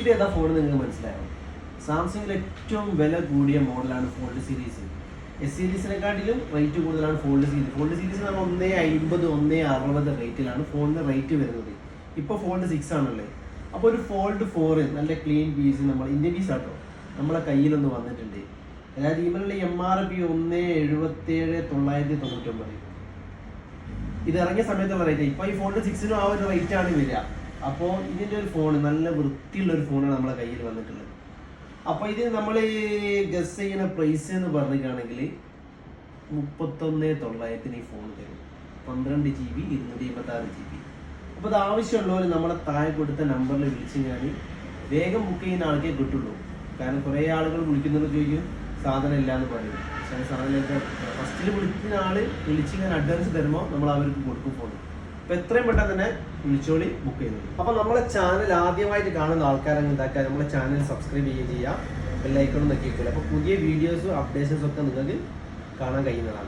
ഇത് ഏതാ ഫോൺ നിങ്ങൾക്ക് മനസ്സിലായോ? സാംസങ്ങിൽ ഏറ്റവും വില കൂടിയ മോഡലാണ് ഫോൾഡ് സീരീസ്. എസ് സീരീസിനെക്കാട്ടിലും റേറ്റ് കൂടുതലാണ് ഫോൾഡ് സീരീസ്. ഫോൾഡ് സീരീസ് നമ്മൾ 150, 160 റേറ്റിലാണ് ഫോണിന് റേറ്റ് വരുന്നത്. ഇപ്പോൾ ഫോൾഡ് 6 ആണല്ലേ. അപ്പോൾ ഒരു ഫോൾഡ് 4 നല്ല ക്ലീൻ പീസ് നമ്മൾ ഇന്ത്യൻ പീസ് ആട്ടോ നമ്മളെ കയ്യിലൊന്ന് വന്നിട്ടുണ്ട്. അതായത് ഇവരുടെ MRP 177,999. ഇത് ഇറങ്ങിയ സമയത്തുള്ള റേറ്റ്. ഇപ്പോൾ ഈ ഫോൾഡ് 6നും ആ ഒരു റേറ്റാണ് വരിക. അപ്പോൾ ഇതിൻ്റെ ഒരു ഫോൺ നല്ല വൃത്തിയുള്ള ഒരു ഫോണാണ് നമ്മളെ കയ്യിൽ വന്നിട്ടുള്ളത്. അപ്പോൾ ഇത് നമ്മൾ ഗസ് ചെയ്യുന്ന പ്രൈസ് എന്ന് പറഞ്ഞിട്ടാണെങ്കിൽ 31,900 ഈ ഫോൺ തരും. 12 GB 256 GB. അപ്പോൾ അത് ആവശ്യമുള്ളവർ നമ്മളെ താഴെ കൊടുത്ത നമ്പറിൽ വിളിച്ച് ഞാൻ വേഗം ബുക്ക് ചെയ്യുന്ന ആൾക്കേ കിട്ടുള്ളൂ. കാരണം കുറേ ആളുകൾ വിളിക്കുന്നവർ ചോദിക്കും സാധനം ഇല്ല എന്ന് പറയും. പക്ഷേ സാധനമൊക്കെ ഫസ്റ്റിൽ വിളിക്കുന്ന ആൾ വിളിച്ചിങ്ങനെ അഡ്വാൻസ് തരുമ്പോൾ നമ്മൾ അവർക്ക് കൊടുക്കും ഫോൺ. അപ്പോൾ എത്രയും പെട്ടെന്ന് തന്നെ വിളിച്ചോളി ബുക്ക് ചെയ്യുന്നത്. അപ്പോൾ നമ്മളെ ചാനൽ ആദ്യമായിട്ട് കാണുന്ന ആൾക്കാരങ്ങ് എന്താക്കുക, നമ്മളെ ചാനൽ സബ്സ്ക്രൈബ് ചെയ്യുകയും ചെയ്യുക, ബെല്ലൈക്കണും നോക്കിയിരിക്കില്ല. അപ്പോൾ പുതിയ വീഡിയോസും അപ്ഡേഷൻസും ഒക്കെ നിങ്ങൾക്ക് കാണാൻ കഴിയുന്നതാണ്.